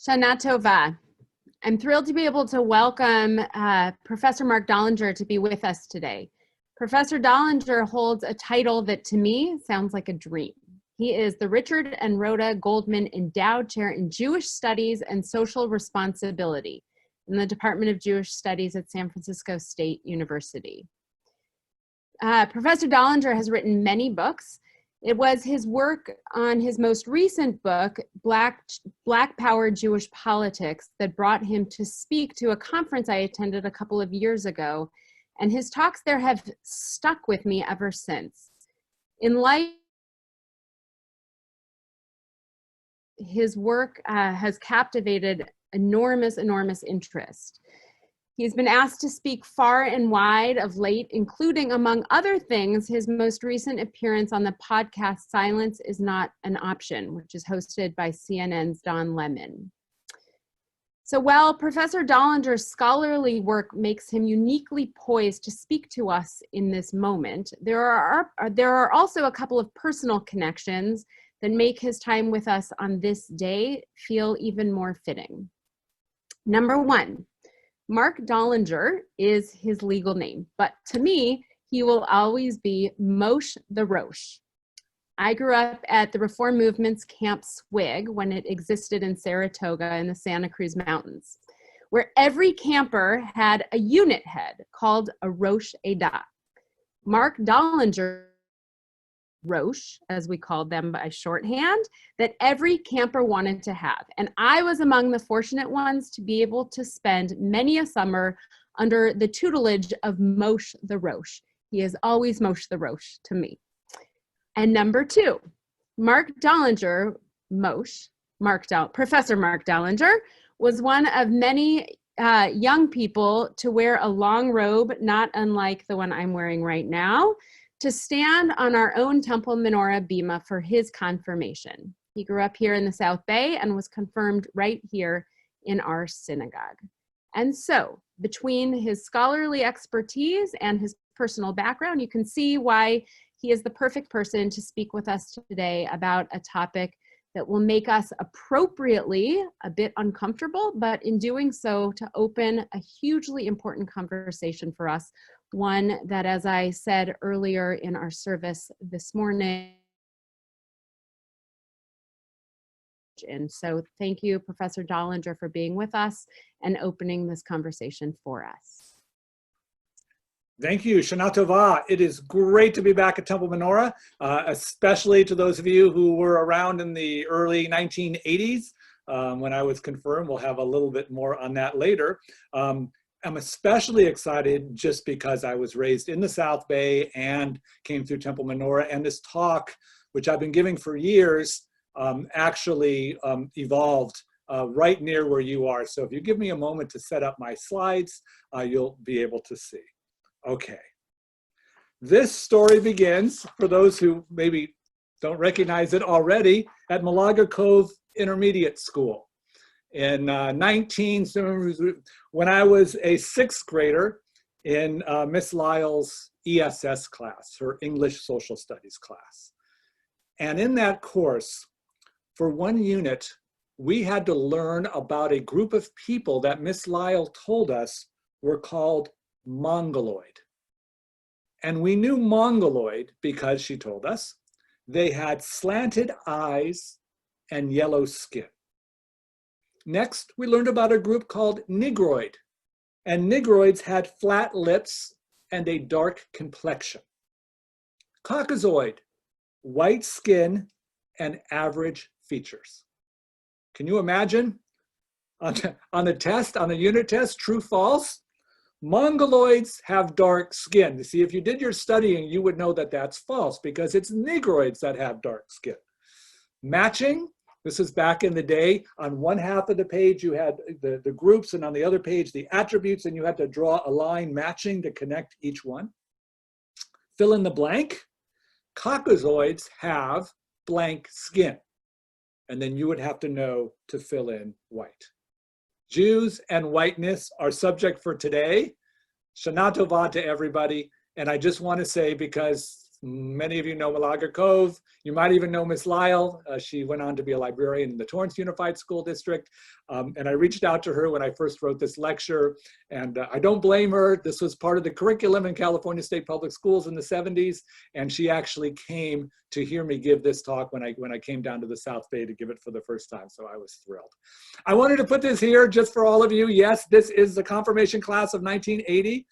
Shana Tova. I'm thrilled to be able to welcome Professor Marc Dollinger to be with us today. Professor Dollinger holds a title that to me sounds like a dream. He is the Richard and Rhoda Goldman Endowed Chair in Jewish Studies and Social Responsibility in the Department of Jewish Studies at San Francisco State University. Professor Dollinger has written many books. It was his work on his most recent book, Black Power Jewish Politics, that brought him to speak to a conference I attended a couple of years ago, and his talks there have stuck with me ever since. In light, his work has captivated enormous interest. He's been asked to speak far and wide of late, including, among other things, his most recent appearance on the podcast Silence is Not an Option, which is hosted by CNN's Don Lemon. So while Professor Dollinger's scholarly work makes him uniquely poised to speak to us in this moment, there are also a couple of personal connections that make his time with us on this day feel even more fitting. Number one, Marc Dollinger is his legal name, but to me, he will always be Moshe the Rosh. I grew up at the Reform Movement's Camp Swig when it existed in Saratoga in the Santa Cruz Mountains, where every camper had a unit head called a Rosh Edah. Marc Dollinger Roche, as we called them by shorthand, that every camper wanted to have. And I was among the fortunate ones to be able to spend many a summer under the tutelage of Moshe the Roche. He is always Moshe the Roche to me. And number two, Marc Dollinger, Professor Marc Dollinger, was one of many young people to wear a long robe, not unlike the one I'm wearing right now, to stand on our own Temple Menorah Bima for his confirmation. He grew up here in the South Bay and was confirmed right here in our synagogue. And so, between his scholarly expertise and his personal background, you can see why he is the perfect person to speak with us today about a topic that will make us appropriately a bit uncomfortable, but in doing so, to open a hugely important conversation for us, one that, as I said earlier in our service this morning, and so thank you, Professor Dollinger, for being with us and opening this conversation for us. Thank you, Shana Tova. It is great to be back at Temple Menorah, especially to those of you who were around in the early 1980s when I was confirmed. We'll have a little bit more on that later. I'm especially excited just because I was raised in the South Bay and came through Temple Menorah, and this talk, which I've been giving for years, actually evolved right near where you are. So if you give me a moment to set up my slides, you'll be able to see. Okay. This story begins, for those who maybe don't recognize it already, at Malaga Cove Intermediate School. In when I was a sixth grader in Miss Lyle's ESS class, her English Social Studies class. And in that course, for one unit, we had to learn about a group of people that Miss Lyle told us were called Mongoloid. And we knew Mongoloid because she told us they had slanted eyes and yellow skin. Next, we learned about a group called Negroid, and Negroids had flat lips and a dark complexion. Caucasoid, white skin and average features. Can you imagine on the unit test, true, false? Mongoloids have dark skin. You see, if you did your studying, you would know that that's false because it's Negroids that have dark skin. Matching. This is back in the day. On one half of the page, you had the groups, and on the other page, the attributes, and you had to draw a line matching to connect each one. Fill in the blank. Caucasoids have blank skin. And then you would have to know to fill in white. Jews and whiteness are subject for today. Shana Tova to everybody. And I just want to say, because Many of you know Malaga Cove. You might even know Miss Lyle. She went on to be a librarian in the Torrance Unified School District. And I reached out to her when I first wrote this lecture. And I don't blame her. This was part of the curriculum in California State Public Schools in the 70s. And she actually came to hear me give this talk when I came down to the South Bay to give it for the first time. So I was thrilled. I wanted to put this here just for all of you. Yes, this is the confirmation class of 1980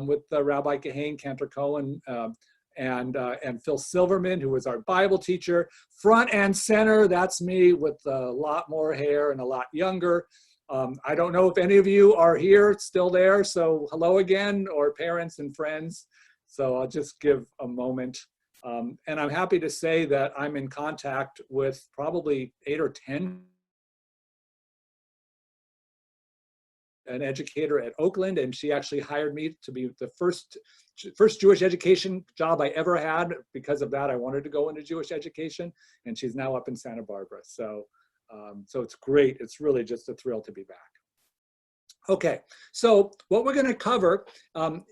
with Rabbi Kahane, Cantor Cohen, and Phil Silverman, who was our Bible teacher. Front and center, that's me with a lot more hair and a lot younger. I don't know if any of you are here, still there, so hello again, or parents and friends. So I'll just give a moment. And I'm happy to say that I'm in contact with probably 8 or 10 an educator at Oakland, and she actually hired me to be the first Jewish education job I ever had. Because of that, I wanted to go into Jewish education, and she's now up in Santa Barbara. So, so it's great. It's really just a thrill to be back. Okay, so what we're going to cover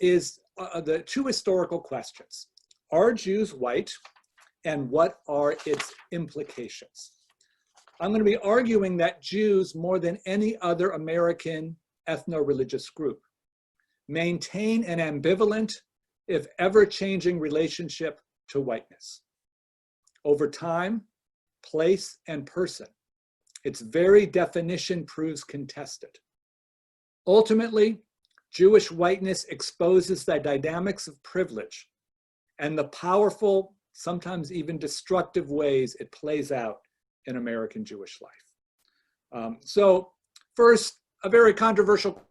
is the 2 historical questions. Are Jews white, and what are its implications? I'm going to be arguing that Jews, more than any other American ethno-religious group, maintain an ambivalent, if ever-changing relationship to whiteness. Over time, place, and person, its very definition proves contested. Ultimately, Jewish whiteness exposes the dynamics of privilege and the powerful, sometimes even destructive ways it plays out in American Jewish life. So first, a very controversial,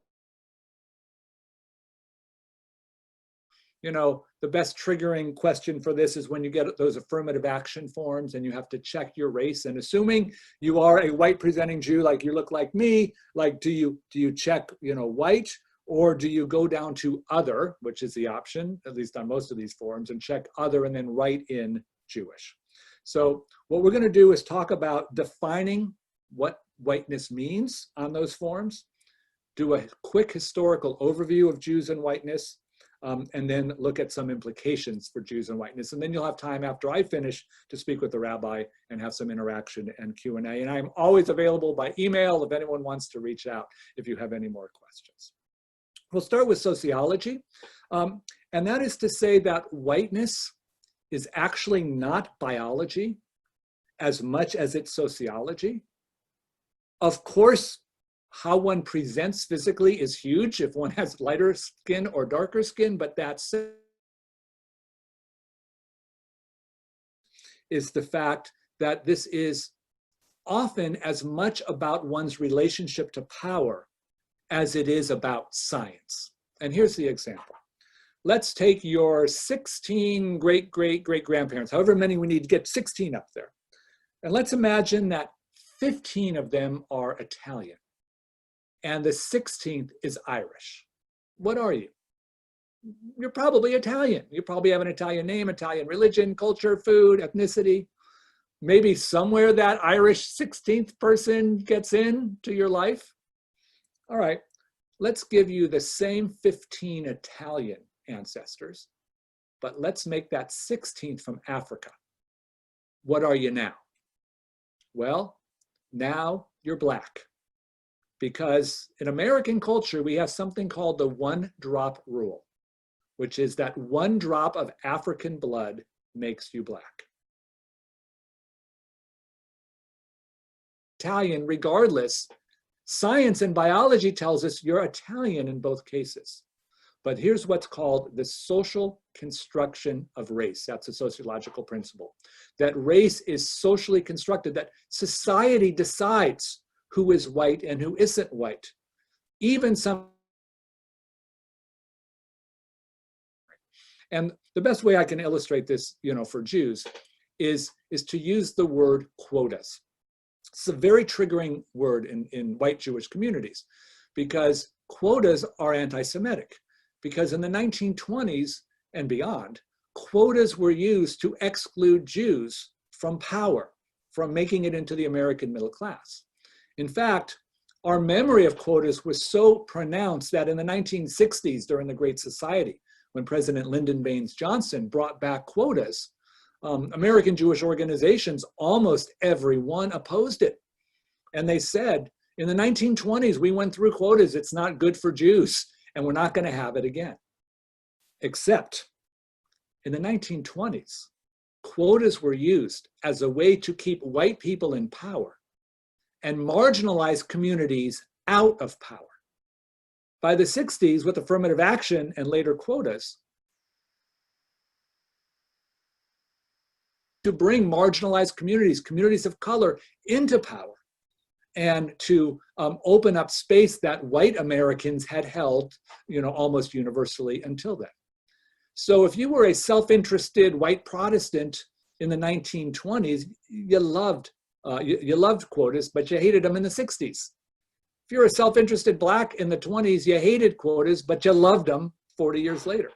the best triggering question for this is when you get those affirmative action forms and you have to check your race. And assuming you are a white presenting Jew, like you look like me, like do you check, white, or do you go down to other, which is the option, at least on most of these forms, and check other and then write in Jewish. So what we're going to do is talk about defining what whiteness means on those forms, do a quick historical overview of Jews and whiteness, and then look at some implications for Jews and whiteness. And then you'll have time after I finish to speak with the rabbi and have some interaction and Q&A. And I'm always available by email if anyone wants to reach out if you have any more questions. We'll start with sociology. And that is to say that whiteness is actually not biology as much as it's sociology. Of course, how one presents physically is huge if one has lighter skin or darker skin, but that is the fact that this is often as much about one's relationship to power as it is about science. And here's the example. Let's take your 16 great-great-great-grandparents, however many we need to get 16 up there. And let's imagine that 15 of them are Italian, and the 16th is Irish. What are you? You're probably Italian. You probably have an Italian name, Italian religion, culture, food, ethnicity. Maybe somewhere that Irish 16th person gets into your life. All right, let's give you the same 15 Italian ancestors, but let's make that 16th from Africa. What are you now? Well, now you're Black. Because in American culture, we have something called the 1-drop rule, which is that 1 drop of African blood makes you Black. Italian, regardless, science and biology tells us you're Italian in both cases. But here's what's called the social construction of race. That's a sociological principle. That race is socially constructed, that society decides who is white and who isn't white. Even some. And the best way I can illustrate this, for Jews is to use the word quotas. It's a very triggering word in white Jewish communities because quotas are anti-Semitic. Because in the 1920s and beyond, quotas were used to exclude Jews from power, from making it into the American middle class. In fact, our memory of quotas was so pronounced that in the 1960s, during the Great Society, when President Lyndon Baines Johnson brought back quotas, American Jewish organizations, almost every one opposed it. And they said, in the 1920s, we went through quotas. It's not good for Jews, and we're not going to have it again. Except in the 1920s, quotas were used as a way to keep white people in power and marginalized communities out of power. By the 60s, with affirmative action and later quotas, to bring marginalized communities, communities of color, into power and to open up space that white Americans had held, almost universally until then. So if you were a self-interested white Protestant in the 1920s, you loved quotas, but you hated them in the 60s. If you're a self-interested Black in the 20s, you hated quotas, but you loved them 40 years later.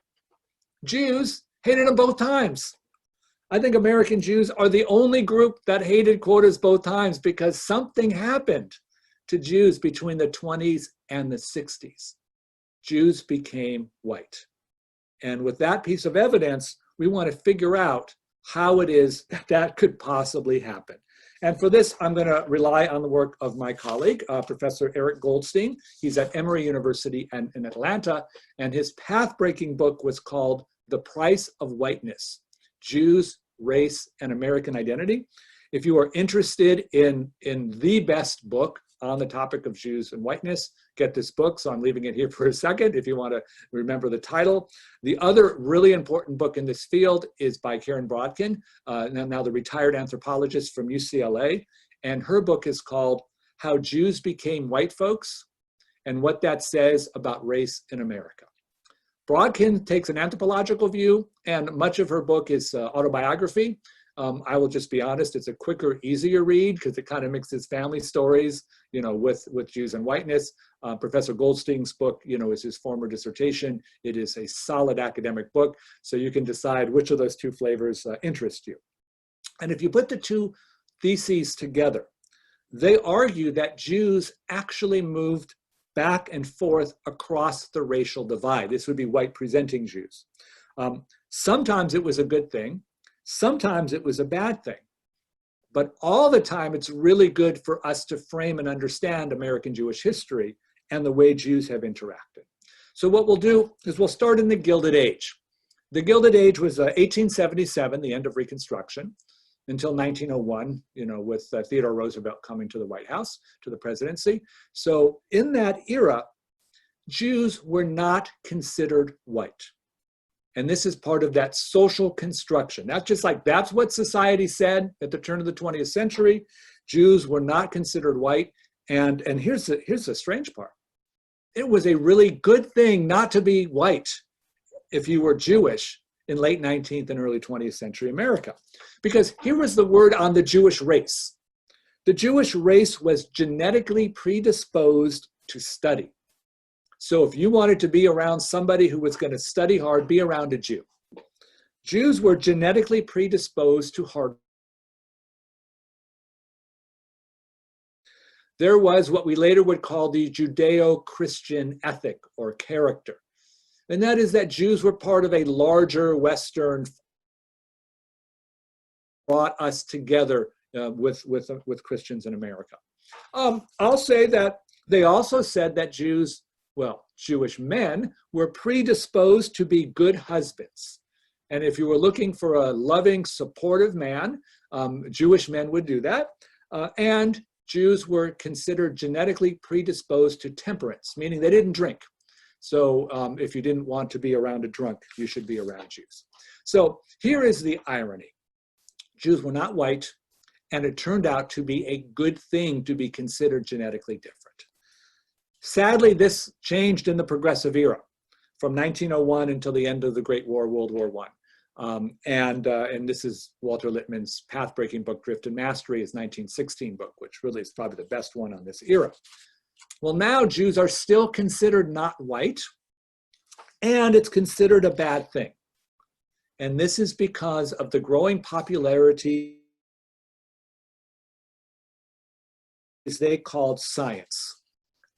Jews hated them both times. I think American Jews are the only group that hated quotas both times because something happened to Jews between the 20s and the 60s. Jews became white. And with that piece of evidence, we want to figure out how it is that could possibly happen. And for this, I'm going to rely on the work of my colleague, Professor Eric Goldstein. He's at Emory University in Atlanta, and his path-breaking book was called The Price of Whiteness: Jews, Race, and American Identity. If you are interested in the best book on the topic of Jews and whiteness, get this book. So I'm leaving it here for a second if you want to remember the title. The other really important book in this field is by Karen Brodkin, now the retired anthropologist from UCLA. And her book is called How Jews Became White Folks and What That Says About Race in America. Brodkin takes an anthropological view, and much of her book is autobiography. I will just be honest, it's a quicker, easier read because it kind of mixes family stories, with Jews and whiteness. Professor Goldstein's book, is his former dissertation. It is a solid academic book, so you can decide which of those two flavors interest you. And if you put the two theses together, they argue that Jews actually moved back and forth across the racial divide. This would be white presenting Jews. Sometimes it was a good thing. Sometimes it was a bad thing. But all the time, it's really good for us to frame and understand American Jewish history and the way Jews have interacted. So what we'll do is we'll start in the Gilded Age. The Gilded Age was 1877, the end of Reconstruction, until 1901, with Theodore Roosevelt coming to the White House, to the presidency. So in that era, Jews were not considered white. And this is part of that social construction. That's just like, that's what society said at the turn of the 20th century. Jews were not considered white. And here's the strange part. It was a really good thing not to be white if you were Jewish in late 19th and early 20th century America. Because here was the word on the Jewish race. The Jewish race was genetically predisposed to study. So if you wanted to be around somebody who was going to study hard, be around a Jew. Jews were genetically predisposed to hard. There was what we later would call the Judeo-Christian ethic or character. And that is that Jews were part of a larger Western, brought us together with Christians in America. I'll say that they also said that Jewish men were predisposed to be good husbands. And if you were looking for a loving, supportive man, Jewish men would do that. And Jews were considered genetically predisposed to temperance, meaning they didn't drink. So if you didn't want to be around a drunk, you should be around Jews. So here is the irony. Jews were not white, and it turned out to be a good thing to be considered genetically different. Sadly, this changed in the Progressive Era from 1901 until the end of the Great War, World War I. And this is Walter Lippmann's path-breaking book, Drift and Mastery, his 1916 book, which really is probably the best one on this era. Well, now Jews are still considered not white, and it's considered a bad thing. And this is because of the growing popularity they called science.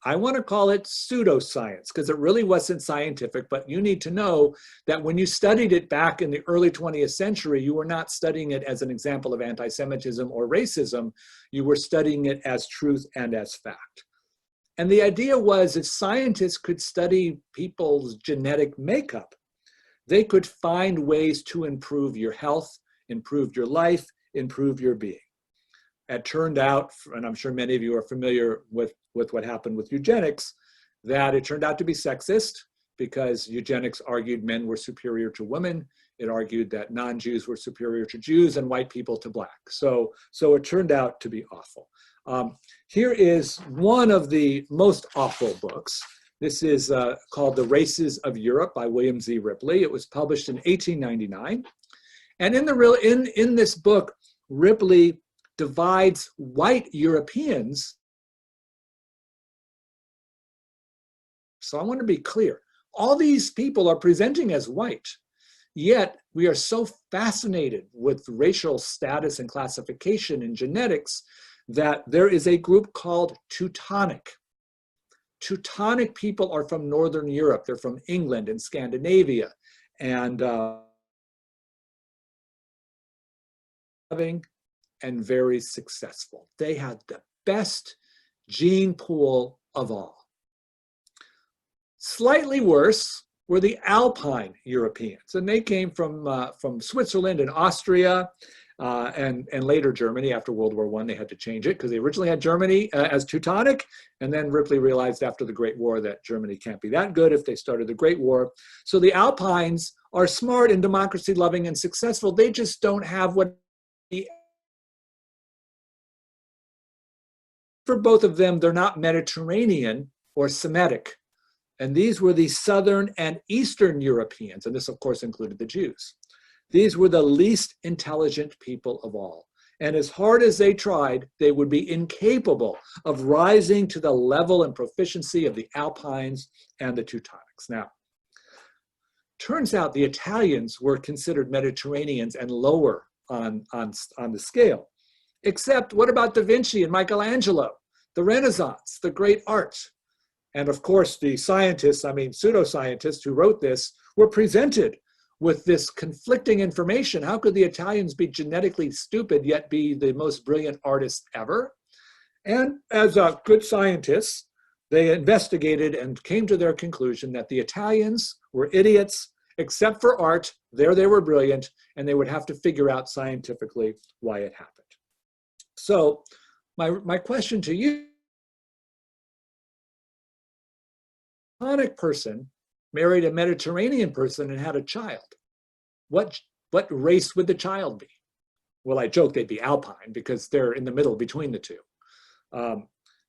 I want to call it pseudoscience because it really wasn't scientific, but you need to know that when you studied it back in the early 20th century, you were not studying it as an example of anti-Semitism or racism. You were studying it as truth and as fact. And the idea was if scientists could study people's genetic makeup, they could find ways to improve your health, improve your life, improve your being. It turned out, and I'm sure many of you are familiar with what happened with eugenics, that it turned out to be sexist because eugenics argued men were superior to women. It argued that non-Jews were superior to Jews and white people to black. So it turned out to be awful. Here is one of the most awful books. This is called The Races of Europe by William Z. Ripley. It was published in 1899. And in this book, Ripley divides white Europeans. So I want to be clear. All these people are presenting as white, yet we are so fascinated with racial status and classification in genetics that there is a group called Teutonic. Teutonic people are from Northern Europe. They're from England and Scandinavia and and very successful. They had the best gene pool of all. Slightly worse were the Alpine Europeans, and they came from Switzerland and Austria and later Germany. After World War I, they had to change it because they originally had Germany as Teutonic, and then Ripley realized after the Great War that Germany can't be that good if they started the Great War. So the Alpines are smart and democracy-loving and successful. They just don't have what for both of them, they're not Mediterranean or Semitic. And these were the Southern and Eastern Europeans, and this of course included the Jews. These were the least intelligent people of all. And as hard as they tried, they would be incapable of rising to the level and proficiency of the Alpines and the Teutonics. Now, turns out the Italians were considered Mediterraneans and lower on the scale. Except what about Da Vinci and Michelangelo, the Renaissance, the great art? And of course, the scientists, pseudoscientists who wrote this were presented with this conflicting information. How could the Italians be genetically stupid yet be the most brilliant artists ever? And as good scientists, they investigated and came to their conclusion that the Italians were idiots, except for art. There they were brilliant, and they would have to figure out scientifically why it happened. So my question to you, a Teutonic person married a Mediterranean person and had a child. What race would the child be? Well, I joke they'd be Alpine because they're in the middle between the two.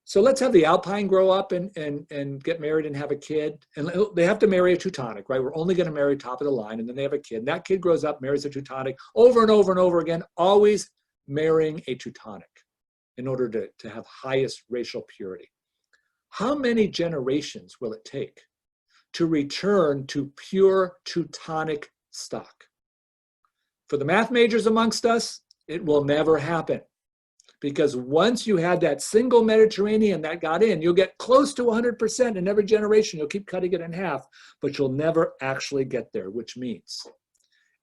So let's have the Alpine grow up and get married and have a kid. And they have to marry a Teutonic, right? We're only going to marry top of the line, and then they have a kid. And that kid grows up, marries a Teutonic over and over and over again, always marrying a Teutonic in order to have highest racial purity. How many generations will it take to return to pure Teutonic stock? For the math majors amongst us, it will never happen. Because once you had that single Mediterranean that got in, you'll get close to 100% in every generation. You'll keep cutting it in half, but you'll never actually get there, which means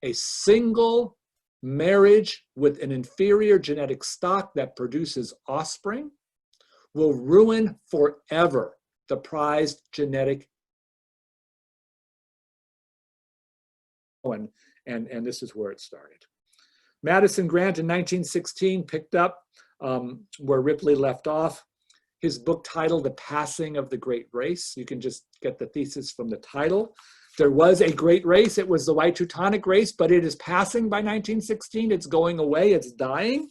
a single marriage with an inferior genetic stock that produces offspring will ruin forever the prized genetic. And this is where it started. Madison Grant in 1916 picked up where Ripley left off. His book titled The Passing of the Great Race. You can just get the thesis from the title. There was a great race. It was the white Teutonic race, but it is passing by 1916. It's going away. It's dying.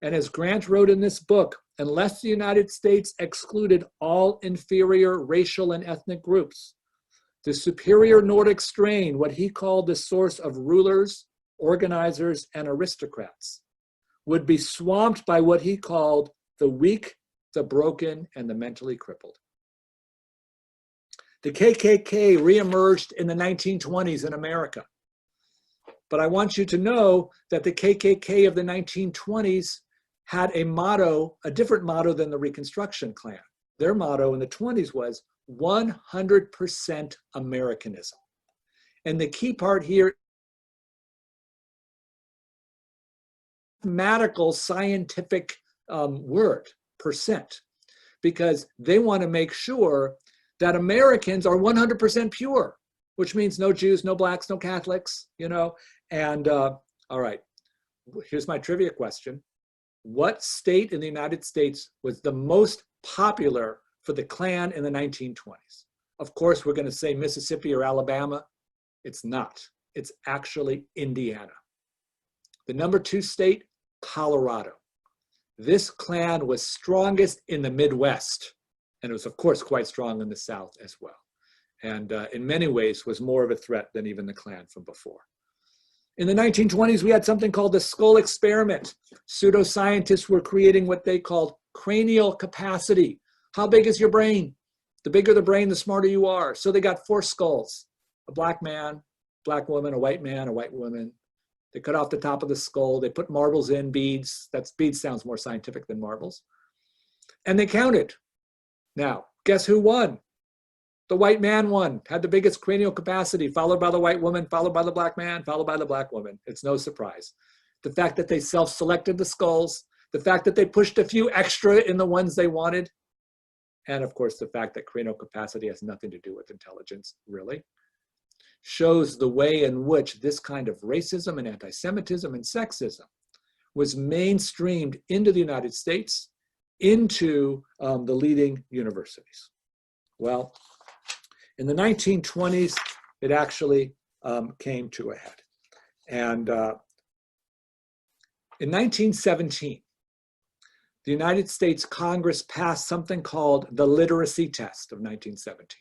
And as Grant wrote in this book, unless the United States excluded all inferior racial and ethnic groups, the superior Nordic strain, what he called the source of rulers, organizers, and aristocrats, would be swamped by what he called the weak, the broken, and the mentally crippled. The KKK reemerged in the 1920s in America. But I want you to know that the KKK of the 1920s had a motto, a different motto than the Reconstruction Klan. their motto in the 20s was 100% Americanism. And the key part here, mathematical, scientific word, percent, because they want to make sure that Americans are 100% pure, which means no Jews, no blacks, no Catholics, you know. And all right, here's my trivia question. What state in the United States was the most popular for the Klan in the 1920s? Of course, we're going to say Mississippi or Alabama. It's not. It's actually Indiana. The number 2 state, Colorado. This Klan was strongest in the Midwest, and it was, of course, quite strong in the South as well. And in many ways was more of a threat than even the Klan from before. In the 1920s, we had something called the skull experiment. Pseudoscientists were creating what they called cranial capacity. How big is your brain? The bigger the brain, the smarter you are. So they got 4 skulls, a black man, black woman, a white man, a white woman. They cut off the top of the skull. They put marbles in, beads. Beads sounds more scientific than marbles. And they counted. Now, guess who won? The white man won, had the biggest cranial capacity, followed by the white woman, followed by the black man, followed by the black woman. It's no surprise. The fact that they self-selected the skulls, the fact that they pushed a few extra in the ones they wanted, and of course the fact that cranial capacity has nothing to do with intelligence, really, shows the way in which this kind of racism and anti-Semitism and sexism was mainstreamed into the United States, into the leading universities. Well, in the 1920s, it actually came to a head. And in 1917, the United States Congress passed something called the literacy test of 1917.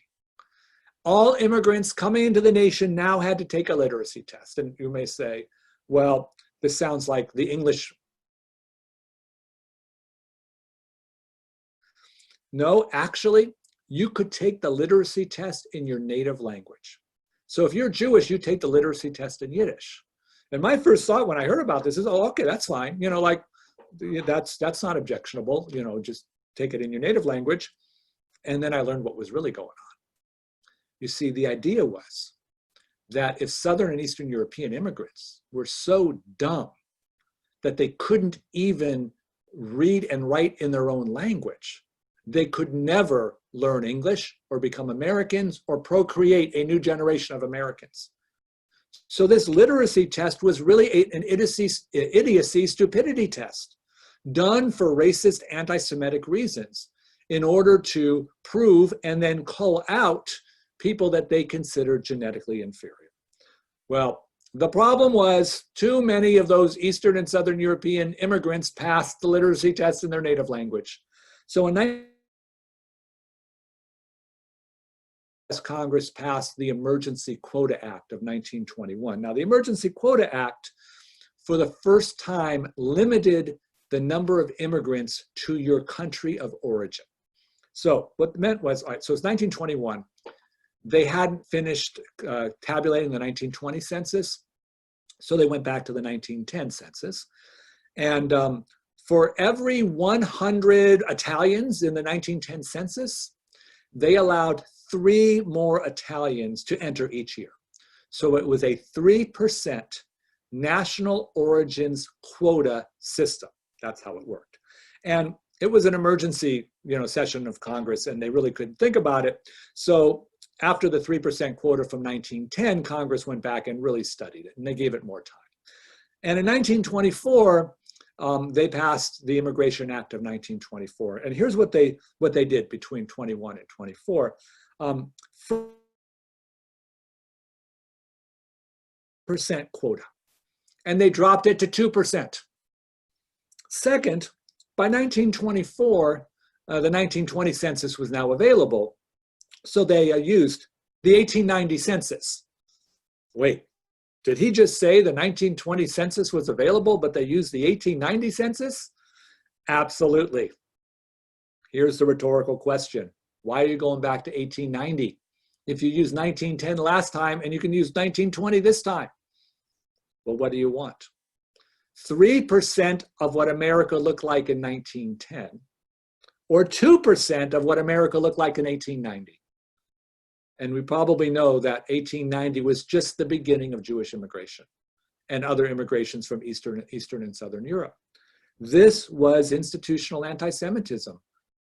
All immigrants coming into the nation now had to take a literacy test. And you may say, well, this sounds like the English. No, actually, you could take the literacy test in your native language. So if you're Jewish, you take the literacy test in Yiddish. And my first thought when I heard about this is, oh, okay, that's fine. You know, like that's not objectionable. You know, just take it in your native language. And then I learned what was really going on. You see, the idea was that if Southern and Eastern European immigrants were so dumb that they couldn't even read and write in their own language, they could never learn English or become Americans or procreate a new generation of Americans. So this literacy test was really an idiocy stupidity test done for racist anti-Semitic reasons in order to prove and then call out people that they considered genetically inferior. Well, the problem was too many of those Eastern and Southern European immigrants passed the literacy test in their native language. So in Congress passed the Emergency Quota Act of 1921. Now, the Emergency Quota Act, for the first time, limited the number of immigrants to your country of origin. So what it meant was, all right, so it's 1921. They hadn't finished tabulating the 1920 census, so they went back to the 1910 census. And for every 100 Italians in the 1910 census, they allowed 3 more Italians to enter each year. So it was a 3% national origins quota system. That's how it worked. And it was an emergency, session of Congress, and they really couldn't think about it. So after the 3% quota from 1910, Congress went back and really studied it, and they gave it more time. And in 1924, they passed the Immigration Act of 1924. And here's what they did between 21 and 24. Percent quota, and they dropped it to 2%. Second, by 1924, the 1920 census was now available, so they used the 1890 census. Wait, did he just say the 1920 census was available, but they used the 1890 census? Absolutely. Here's the rhetorical question. Why are you going back to 1890 if you used 1910 last time and you can use 1920 this time? Well, what do you want? 3% of what America looked like in 1910 or 2% of what America looked like in 1890. And we probably know that 1890 was just the beginning of Jewish immigration and other immigrations from Eastern and Southern Europe. This was institutional anti-Semitism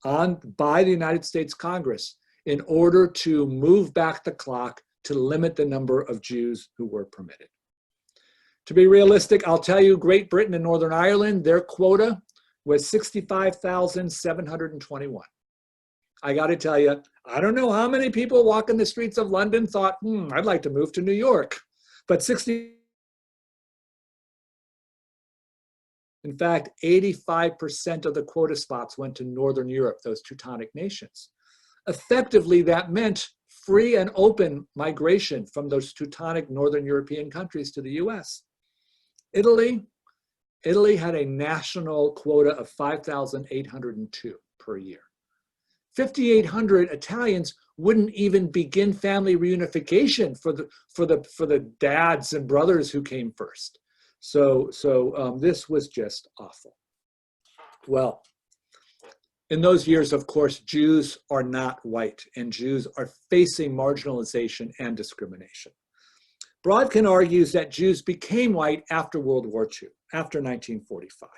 by the United States Congress in order to move back the clock to limit the number of Jews who were permitted. To be realistic, I'll tell you, Great Britain and Northern Ireland, their quota was 65,721. I got to tell you, I don't know how many people walking the streets of London thought, I'd like to move to New York. But in fact, 85% of the quota spots went to Northern Europe, those Teutonic nations. Effectively, that meant free and open migration from those Teutonic Northern European countries to the US. Italy had a national quota of 5,802 per year. 5,800 Italians wouldn't even begin family reunification for the dads and brothers who came first. So this was just awful. Well, in those years, of course, Jews are not white, and Jews are facing marginalization and discrimination. Brodkin argues that Jews became white after World War II, after 1945.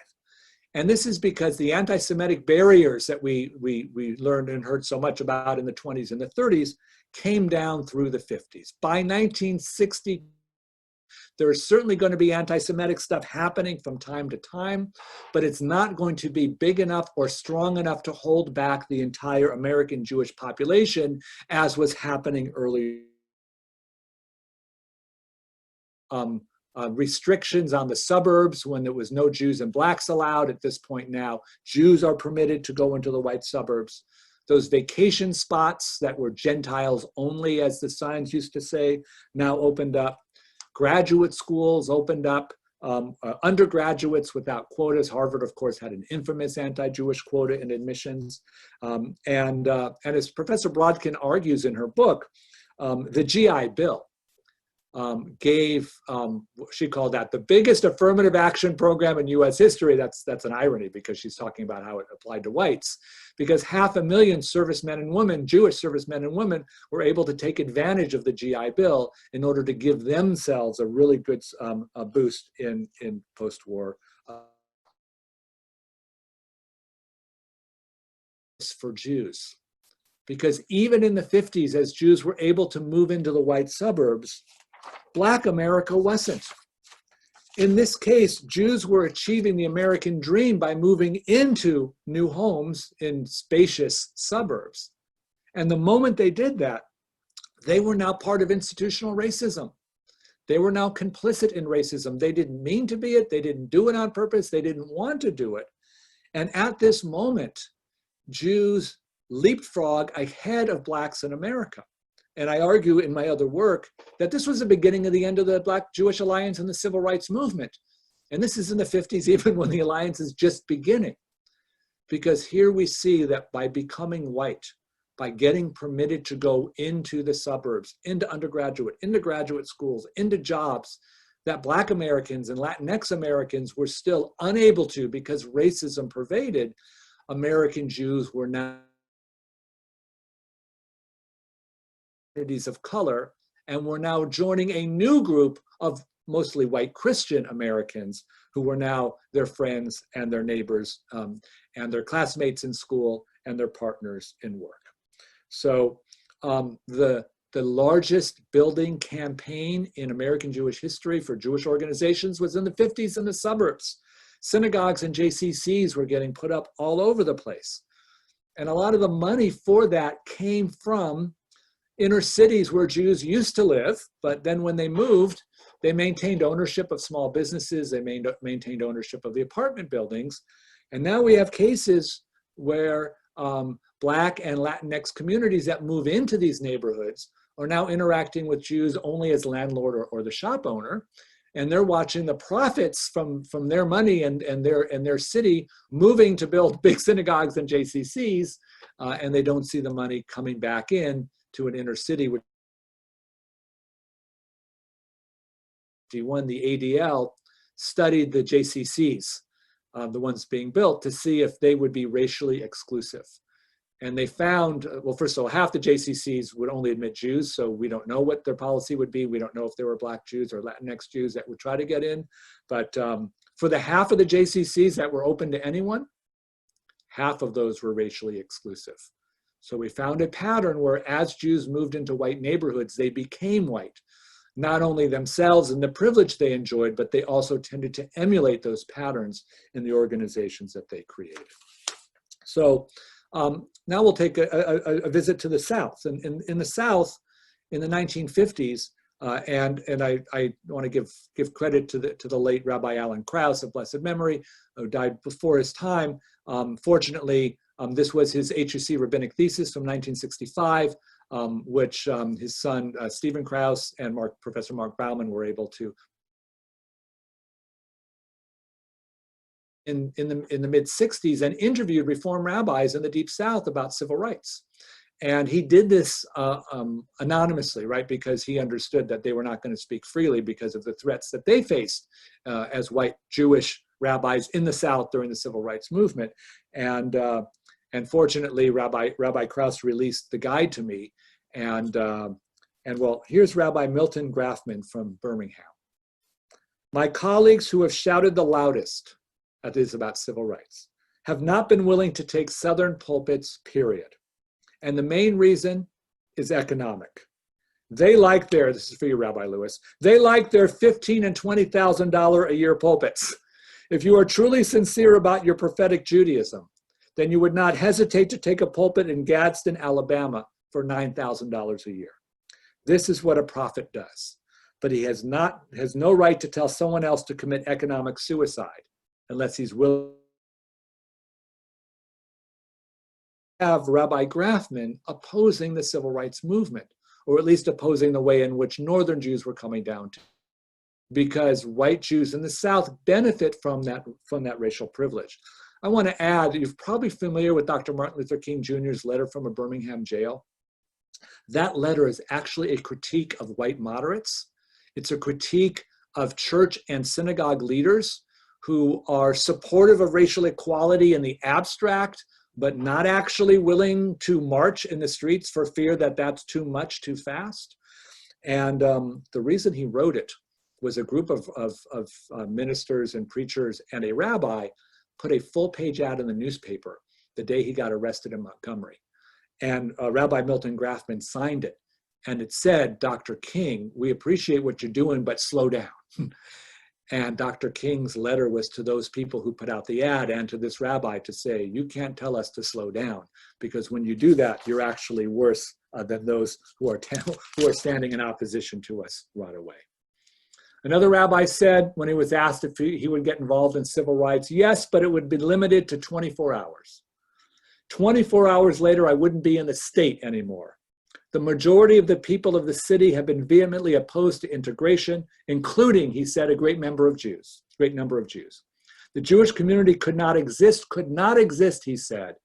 And this is because the anti-Semitic barriers that we learned and heard so much about in the 20s and the 30s came down through the 50s. By 1960, there is certainly going to be anti-Semitic stuff happening from time to time, but it's not going to be big enough or strong enough to hold back the entire American Jewish population as was happening earlier. Restrictions on the suburbs when there was no Jews and blacks allowed. At this point now, Jews are permitted to go into the white suburbs. Those vacation spots that were Gentiles only, as the signs used to say, now opened up. Graduate schools opened up. Undergraduates without quotas. Harvard, of course, had an infamous anti-Jewish quota in admissions. And as Professor Brodkin argues in her book, the GI Bill gave, she called that the biggest affirmative action program in US history. That's an irony because she's talking about how it applied to whites, because 500,000 servicemen and women, Jewish servicemen and women, were able to take advantage of the GI Bill in order to give themselves a really good boost in post-war for Jews. Because even in the 50s, as Jews were able to move into the white suburbs, Black America wasn't. In this case, Jews were achieving the American dream by moving into new homes in spacious suburbs. And the moment they did that, they were now part of institutional racism. They were now complicit in racism. They didn't mean to be it. They didn't do it on purpose. They didn't want to do it. And at this moment, Jews leapfrog ahead of blacks in America. And I argue in my other work that this was the beginning of the end of the Black-Jewish alliance and the civil rights movement. And this is in the 50s, even when the alliance is just beginning. Because here we see that by becoming white, by getting permitted to go into the suburbs, into undergraduate, into graduate schools, into jobs, that Black Americans and Latinx Americans were still unable to, because racism pervaded, American Jews were now of color, and we're now joining a new group of mostly white Christian Americans who were now their friends and their neighbors and their classmates in school and their partners in work. So the largest building campaign in American Jewish history for Jewish organizations was in the 50s in the suburbs. Synagogues and JCCs were getting put up all over the place. And a lot of the money for that came from inner cities where Jews used to live, but then when they moved, they maintained ownership of small businesses, they maintained ownership of the apartment buildings. And now we have cases where Black and Latinx communities that move into these neighborhoods are now interacting with Jews only as landlord or the shop owner. And they're watching the profits from their money and their city moving to build big synagogues and JCCs, and they don't see the money coming back in to an inner city. Which when the ADL studied the JCCs the ones being built, to see if they would be racially exclusive. And they found, well, first of all, half the JCCs would only admit Jews, so we don't know what their policy would be. We don't know if there were Black Jews or Latinx Jews that would try to get in. But for the half of the JCCs that were open to anyone, half of those were racially exclusive. So we found a pattern where as Jews moved into white neighborhoods, they became white. Not only themselves and the privilege they enjoyed, but they also tended to emulate those patterns in the organizations that they created. So now we'll take a visit to the South. And in the South, in the 1950s, and I want to give credit to the late Rabbi Alan Krauss of blessed memory, who died before his time. Fortunately, this was his HUC rabbinic thesis from 1965, which his son Stephen Krauss and Professor Mark Bauman were able to. In the mid 60s, and interviewed Reform rabbis in the Deep South about civil rights. And he did this anonymously, right? Because he understood that they were not going to speak freely because of the threats that they faced as white Jewish rabbis in the South during the civil rights movement. And fortunately, Rabbi Krauss released the guide to me. And well, here's Rabbi Milton Grafman from Birmingham. My colleagues who have shouted the loudest, that is about civil rights, have not been willing to take Southern pulpits, period. And the main reason is economic. They like this is for you, Rabbi Lewis, they like their $15,000 and $20,000 a year pulpits. If you are truly sincere about your prophetic Judaism, then you would not hesitate to take a pulpit in Gadsden, Alabama for $9,000 a year. This is what a prophet does. But he has no right to tell someone else to commit economic suicide unless he's willing. Have Rabbi Grafman opposing the civil rights movement, or at least opposing the way in which Northern Jews were coming down to, because white Jews in the South benefit from that racial privilege. I want to add, you're probably familiar with Dr. Martin Luther King Jr.'s letter from a Birmingham jail. That letter is actually a critique of white moderates. It's a critique of church and synagogue leaders who are supportive of racial equality in the abstract, but not actually willing to march in the streets for fear that that's too much, too fast. And the reason he wrote it was a group of ministers and preachers and a rabbi put a full-page ad in the newspaper the day he got arrested in Montgomery. And Rabbi Milton Grafman signed it. And it said, Dr. King, we appreciate what you're doing, but slow down. And Dr. King's letter was to those people who put out the ad and to this rabbi to say, you can't tell us to slow down, because when you do that, you're actually worse than those who are standing in opposition to us right away. Another rabbi said when he was asked if he would get involved in civil rights, yes, but it would be limited to 24 hours. 24 hours later, I wouldn't be in the state anymore. The majority of the people of the city have been vehemently opposed to integration, including, he said, a great number of Jews. The Jewish community could not exist, he said,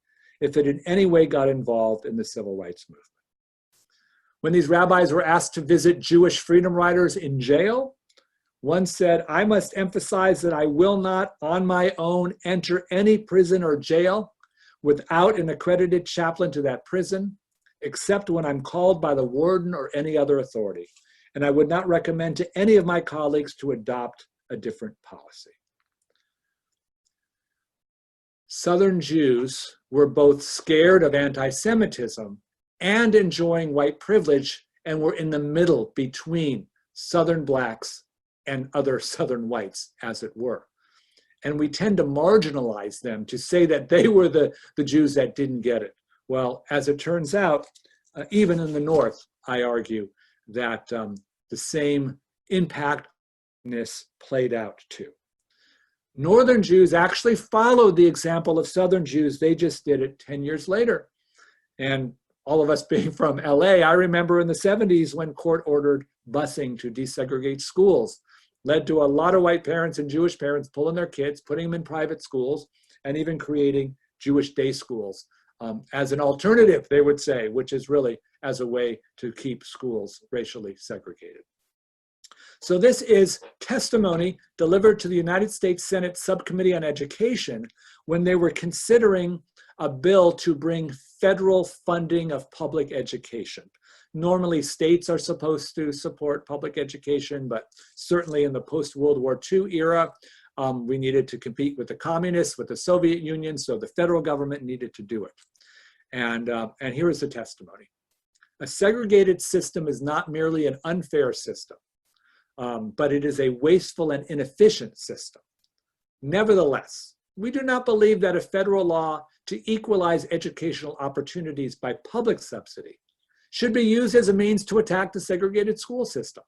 if it in any way got involved in the civil rights movement. When these rabbis were asked to visit Jewish freedom riders in jail, one said, I must emphasize that I will not on my own enter any prison or jail without an accredited chaplain to that prison, except when I'm called by the warden or any other authority. And I would not recommend to any of my colleagues to adopt a different policy. Southern Jews were both scared of anti-Semitism and enjoying white privilege, and were in the middle between Southern blacks and other Southern whites, as it were. And we tend to marginalize them to say that they were the Jews that didn't get it. Well, as it turns out, even in the North, I argue that the same impactness played out too. Northern Jews actually followed the example of Southern Jews. They just did it 10 years later. And all of us being from LA, I remember in the 70s when court ordered busing to desegregate schools, led to a lot of white parents and Jewish parents pulling their kids, putting them in private schools, and even creating Jewish day schools as an alternative, they would say, which is really as a way to keep schools racially segregated. So this is testimony delivered to the United States Senate Subcommittee on Education when they were considering a bill to bring federal funding of public education. Normally, states are supposed to support public education, but certainly in the post-World War II era, we needed to compete with the communists, with the Soviet Union, so the federal government needed to do it. And here is the testimony. A segregated system is not merely an unfair system, but it is a wasteful and inefficient system. Nevertheless, we do not believe that a federal law to equalize educational opportunities by public subsidy should be used as a means to attack the segregated school system.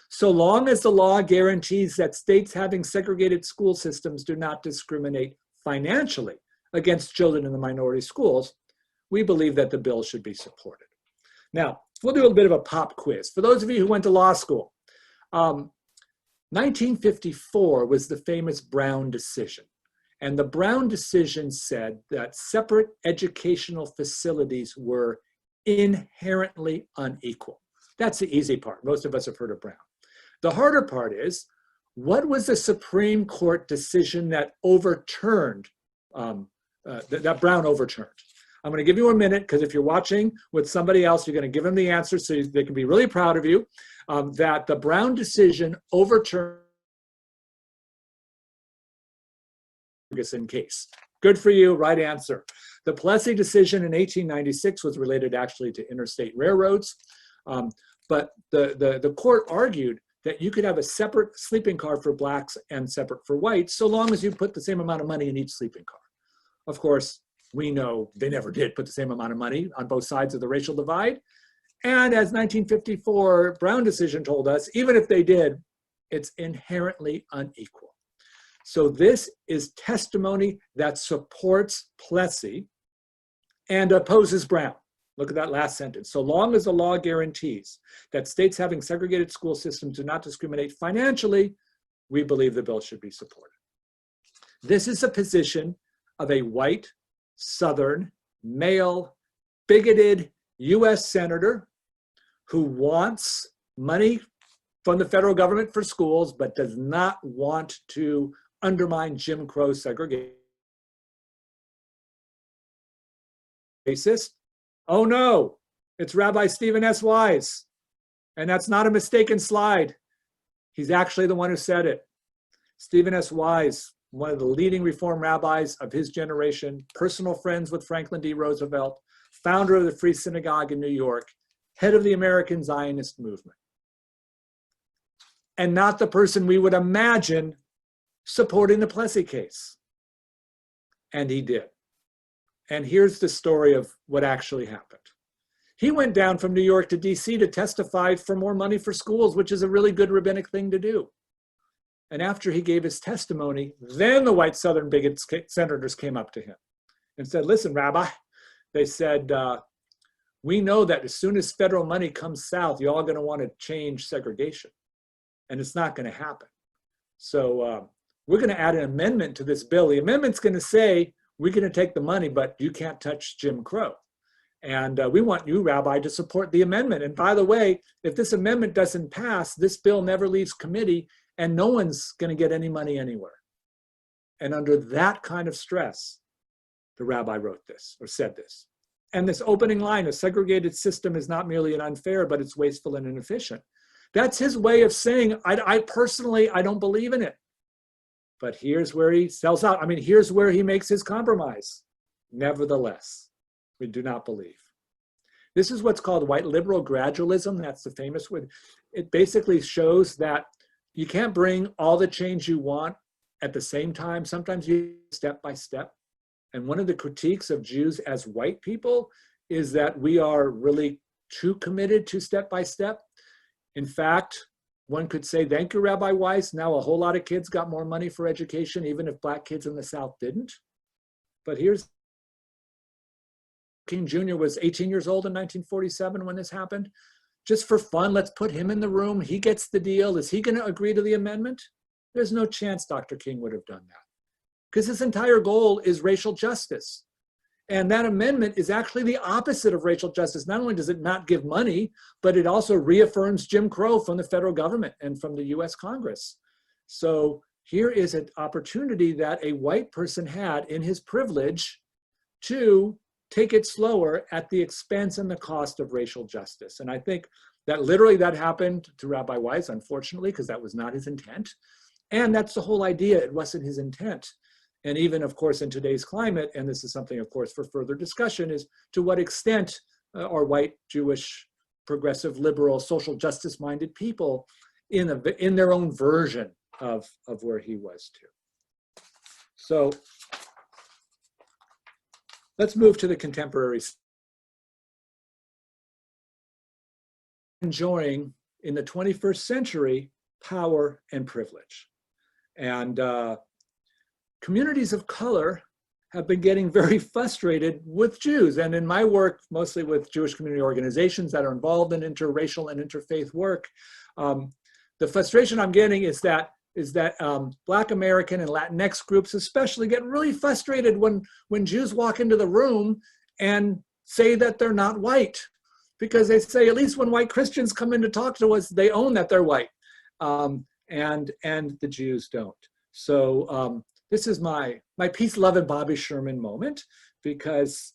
So long as the law guarantees that states having segregated school systems do not discriminate financially against children in the minority schools, we believe that the bill should be supported. Now, we'll do a bit of a pop quiz. For those of you who went to law school, 1954 was the famous Brown decision. And the Brown decision said that separate educational facilities were inherently unequal. That's the easy part. Most of us have heard of Brown. The harder part is, what was the Supreme Court decision that overturned, that Brown overturned? I'm going to give you a minute, because if you're watching with somebody else, you're going to give them the answer so they can be really proud of you, that the Brown decision overturned Ferguson case. Good for you, right answer. The Plessy decision in 1896 was related actually to interstate railroads, but the court argued that you could have a separate sleeping car for blacks and separate for whites, so long as you put the same amount of money in each sleeping car. Of course, we know they never did put the same amount of money on both sides of the racial divide. And as 1954 Brown decision told us, even if they did, it's inherently unequal. So this is testimony that supports Plessy and opposes Brown. Look at that last sentence. So long as the law guarantees that states having segregated school systems do not discriminate financially, we believe the bill should be supported. This is a position of a white, Southern, male, bigoted US senator who wants money from the federal government for schools, but does not want to undermine Jim Crow segregation. Racist? Oh no, it's Rabbi Stephen S. Wise. And that's not a mistaken slide. He's actually the one who said it. Stephen S. Wise, one of the leading Reform rabbis of his generation, personal friends with Franklin D. Roosevelt, founder of the Free Synagogue in New York, head of the American Zionist movement. And not the person we would imagine supporting the Plessy case. And he did. And here's the story of what actually happened. He went down from New York to DC to testify for more money for schools, which is a really good rabbinic thing to do. And after he gave his testimony, then the white Southern bigot senators came up to him and said, listen, Rabbi, they said, we know that as soon as federal money comes south, you're all going to want to change segregation. And it's not going to happen. So we're going to add an amendment to this bill. The amendment's going to say, we're going to take the money, but you can't touch Jim Crow. And we want you, Rabbi, to support the amendment. And by the way, if this amendment doesn't pass, this bill never leaves committee and no one's going to get any money anywhere. And under that kind of stress, the rabbi wrote this or said this. And this opening line, a segregated system is not merely an unfair, but it's wasteful and inefficient. That's his way of saying, I personally, I don't believe in it. But here's where he sells out. I mean, here's where he makes his compromise. Nevertheless, we do not believe. This is what's called white liberal gradualism. That's the famous word. It basically shows that you can't bring all the change you want at the same time. Sometimes you step by step. And one of the critiques of Jews as white people is that we are really too committed to step by step. In fact, one could say, thank you, Rabbi Weiss. Now a whole lot of kids got more money for education, even if black kids in the South didn't. But here's King Jr. was 18 years old in 1947 when this happened. Just for fun, let's put him in the room. He gets the deal. Is he going to agree to the amendment? There's no chance Dr. King would have done that. Because his entire goal is racial justice. And that amendment is actually the opposite of racial justice. Not only does it not give money, but it also reaffirms Jim Crow from the federal government and from the US Congress. So here is an opportunity that a white person had in his privilege to take it slower at the expense and the cost of racial justice. And I think that literally that happened to Rabbi Weiss, unfortunately, because that was not his intent. And that's the whole idea. It wasn't his intent. And even, of course, in today's climate, and this is something, of course, for further discussion, is to what extent are white, Jewish, progressive, liberal, social justice-minded people in their own version of where he was too. So let's move to the contemporary. Enjoying in the 21st century power and privilege. And communities of color have been getting very frustrated with Jews. And in my work, mostly with Jewish community organizations that are involved in interracial and interfaith work, the frustration I'm getting is that Black American and Latinx groups especially get really frustrated when Jews walk into the room and say that they're not white. Because they say, at least when white Christians come in to talk to us, they own that they're white. And the Jews don't. So this is my peace, love, and Bobby Sherman moment, because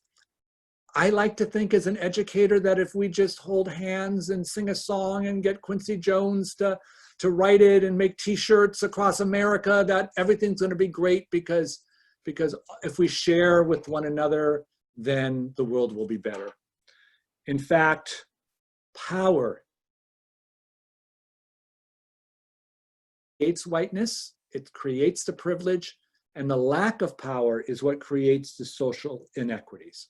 I like to think as an educator that if we just hold hands and sing a song and get Quincy Jones to write it and make t-shirts across America, that everything's gonna be great, because if we share with one another, then the world will be better. In fact, power creates whiteness, it creates the privilege, and the lack of power is what creates the social inequities.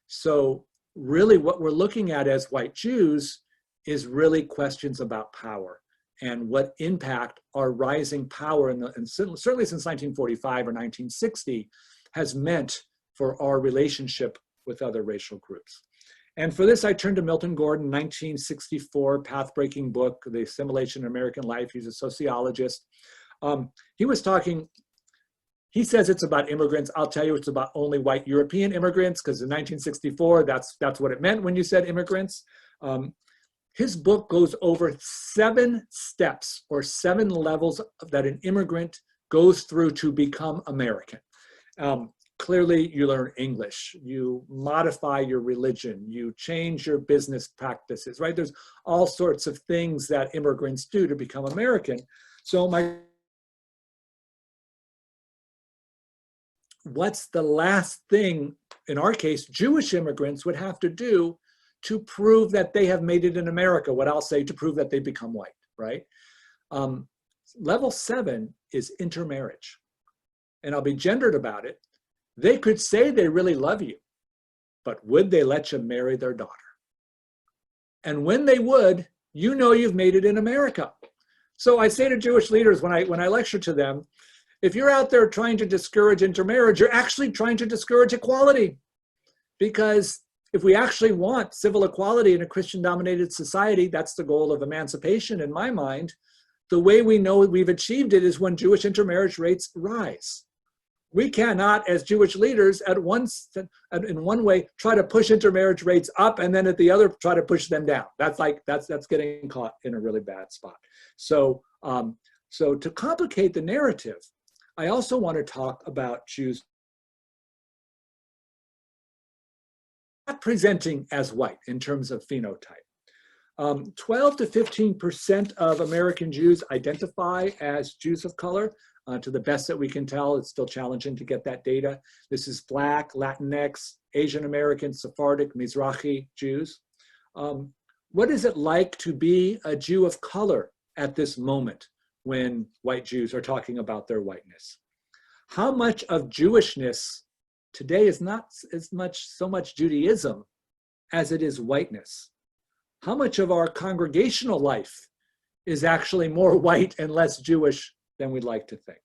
So really what we're looking at as white Jews is really questions about power and what impact our rising power, and certainly since 1945 or 1960, has meant for our relationship with other racial groups. And for this, I turned to Milton Gordon, 1964, path-breaking book, The Assimilation in American Life. He's a sociologist. He was talking, he says it's about immigrants. I'll tell you it's about only white European immigrants, because in 1964, that's what it meant when you said immigrants. His book goes over 7 steps or 7 levels that an immigrant goes through to become American. Clearly, you learn English, you modify your religion, you change your business practices, right? There's all sorts of things that immigrants do to become American. So what's the last thing, in our case, Jewish immigrants would have to do to prove that they have made it in America, what I'll say to prove that they become white, right? Level 7 is intermarriage. And I'll be gendered about it. They could say they really love you, but would they let you marry their daughter? And when they would, you know you've made it in America. So I say to Jewish leaders when I lecture to them, if you're out there trying to discourage intermarriage, you're actually trying to discourage equality. Because if we actually want civil equality in a Christian-dominated society, that's the goal of emancipation in my mind. The way we know we've achieved it is when Jewish intermarriage rates rise. We cannot, as Jewish leaders, in one way, try to push intermarriage rates up, and then at the other, try to push them down. That's getting caught in a really bad spot. So, so to complicate the narrative, I also want to talk about Jews not presenting as white in terms of phenotype. 12 to 15% of American Jews identify as Jews of color. To the best that we can tell, it's still challenging to get that data. This is Black, Latinx, Asian American, Sephardic, Mizrahi Jews. What is it like to be a Jew of color at this moment when white Jews are talking about their whiteness? How much of Jewishness today is not so much Judaism as it is whiteness? How much of our congregational life is actually more white and less Jewish than we'd like to think?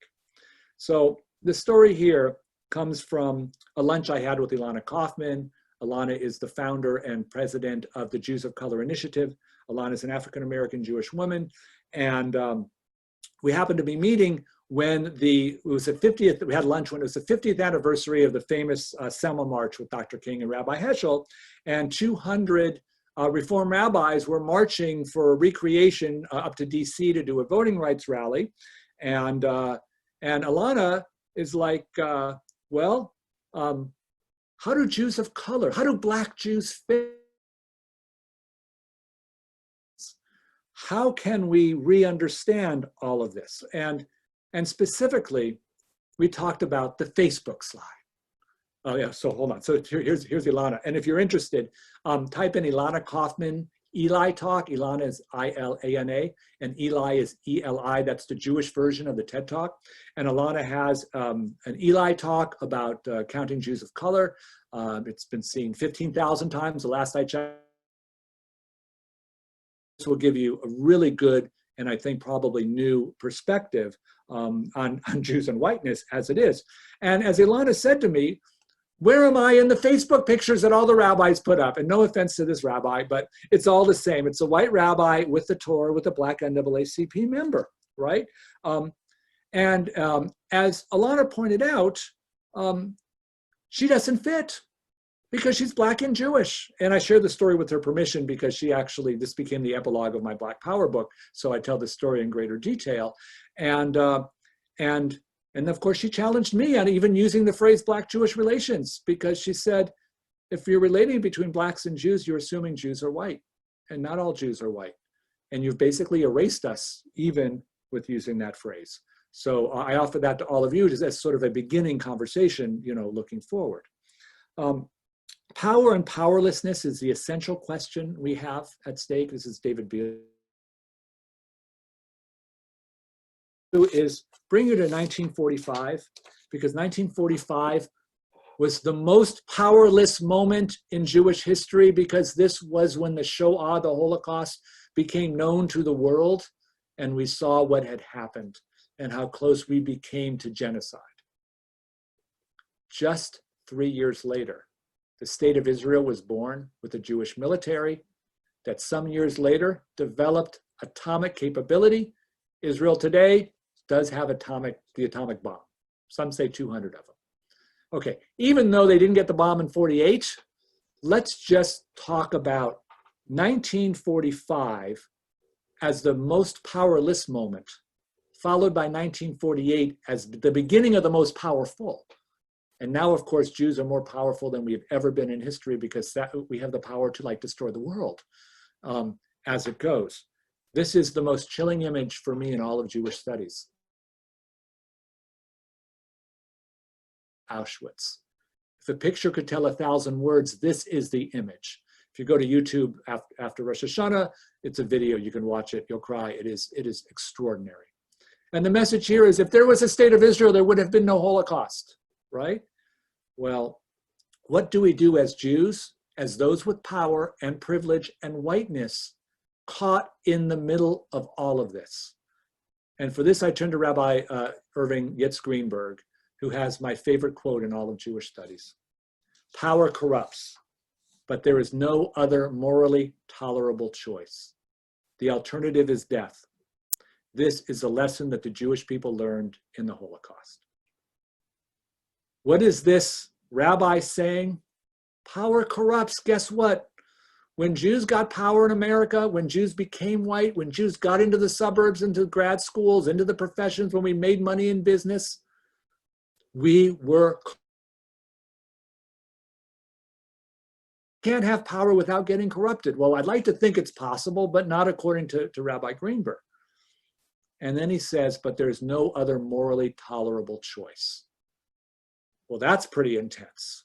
So the story here comes from a lunch I had with Ilana Kaufman. Ilana is the founder and president of the Jews of Color Initiative. Ilana is an African-American Jewish woman. And we happened to be meeting when it was the 50th, we had lunch when it was the 50th anniversary of the famous Selma March with Dr. King and Rabbi Heschel, and 200 Reform rabbis were marching for recreation up to DC to do a voting rights rally. And Alana is like, well, how do Jews of color, how do Black Jews fit? How can we re-understand all of this? And specifically, we talked about the Facebook slide. Oh yeah, so hold on. So here's Ilana. And if you're interested, type in Ilana Kaufman, Eli Talk. Ilana is I-L-A-N-A, and Eli is E-L-I. That's the Jewish version of the TED Talk. And Ilana has an Eli Talk about counting Jews of color. It's been seen 15,000 times the last I checked. This will give you a really good and I think probably new perspective on Jews and whiteness as it is. And as Ilana said to me, where am I in the Facebook pictures that all the rabbis put up? And no offense to this rabbi, but it's all the same. It's a white rabbi with the Torah with a Black NAACP member, right? As Ilana pointed out, she doesn't fit because she's Black and Jewish. And I share the story with her permission because she actually, this became the epilogue of my Black Power book. So I tell the story in greater detail. And of course, she challenged me on even using the phrase Black-Jewish relations, because she said, if you're relating between Blacks and Jews, you're assuming Jews are white, and not all Jews are white. And you've basically erased us even with using that phrase. So I offer that to all of you as sort of a beginning conversation, looking forward. Power and powerlessness is the essential question we have at stake. This is David Beale. Is bring you to 1945, because 1945 was the most powerless moment in Jewish history, because this was when the Shoah, the Holocaust, became known to the world, and we saw what had happened and how close we became to genocide. Just 3 years later, the state of Israel was born with a Jewish military that some years later developed atomic capability. Israel today does have the atomic bomb. Some say 200 of them. Okay, even though they didn't get the bomb in 48, let's just talk about 1945 as the most powerless moment, followed by 1948 as the beginning of the most powerful. And now, of course, Jews are more powerful than we've ever been in history, because we have the power to destroy the world as it goes. This is the most chilling image for me in all of Jewish studies. Auschwitz. If a picture could tell 1,000 words, this is the image. If you go to YouTube after Rosh Hashanah, it's a video, you can watch it, you'll cry. It is extraordinary. And the message here is, if there was a state of Israel, there would have been no Holocaust, right? Well, what do we do as Jews, as those with power and privilege and whiteness, caught in the middle of all of this? And for this, I turn to Rabbi Irving Yitz Greenberg, who has my favorite quote in all of Jewish studies. Power corrupts, but there is no other morally tolerable choice. The alternative is death. This is a lesson that the Jewish people learned in the Holocaust. What is this rabbi saying? Power corrupts. Guess what? When Jews got power in America, when Jews became white, when Jews got into the suburbs, into grad schools, into the professions, when we made money in business, we can't have power without getting corrupted. Well, I'd like to think it's possible, but not according to Rabbi Greenberg. And then he says, but there's no other morally tolerable choice. Well, that's pretty intense.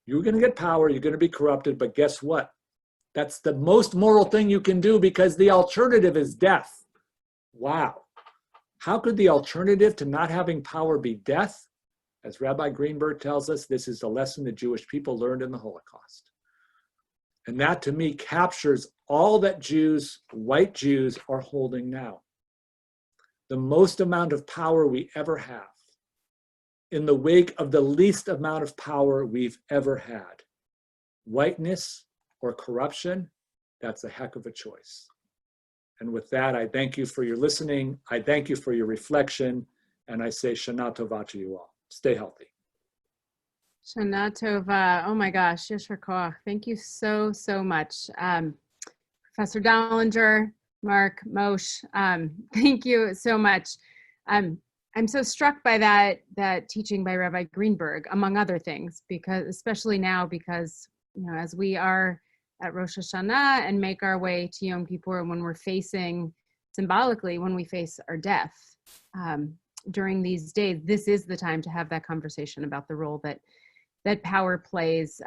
You're going to get power, you're going to be corrupted, but guess what? That's the most moral thing you can do, because the alternative is death. Wow. How could the alternative to not having power be death? As Rabbi Greenberg tells us, this is the lesson the Jewish people learned in the Holocaust. And that, to me, captures all that Jews, white Jews, are holding now. The most amount of power we ever have, in the wake of the least amount of power we've ever had. Whiteness or corruption, that's a heck of a choice. And with that, I thank you for your listening. I thank you for your reflection. And I say Shana Tova to you all. Stay healthy. Shana Tova. Oh my gosh, Yeshar Koach. Thank you so, so much. Professor Dollinger, Mark, Moshe, thank you so much. I'm so struck by that teaching by Rabbi Greenberg, among other things, because especially now, because as we are at Rosh Hashanah and make our way to Yom Kippur, when we're facing, symbolically, when we face our death during these days, this is the time to have that conversation about the role that power plays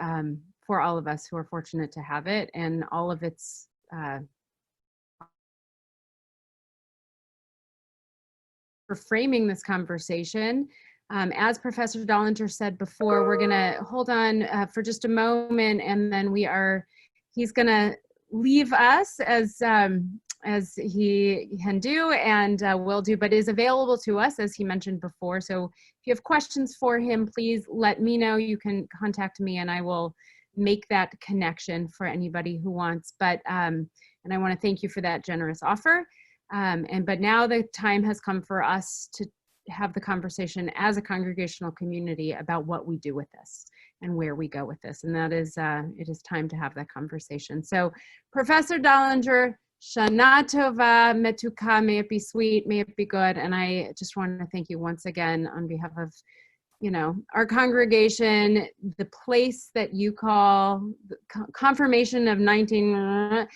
for all of us who are fortunate to have it, and all of its for framing this conversation. As Professor Dollinger said before, we're gonna hold on for just a moment, and then he's gonna leave us as he can do and will do, but is available to us, as he mentioned before. So if you have questions for him, please let me know. You can contact me and I will make that connection for anybody who wants. But and I want to thank you for that generous offer. But now the time has come for us to have the conversation as a congregational community about what we do with this and where we go with this. And that is, it is time to have that conversation. So Professor Dollinger, Shana Tova, Metuka, may it be sweet, may it be good. And I just want to thank you once again on behalf of, our congregation, the place that you call the confirmation of 19.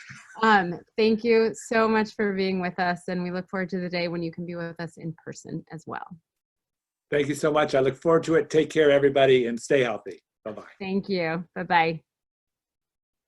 Thank you so much for being with us. And we look forward to the day when you can be with us in person as well. Thank you so much. I look forward to it. Take care, everybody, and stay healthy. Bye-bye. Thank you. Bye-bye.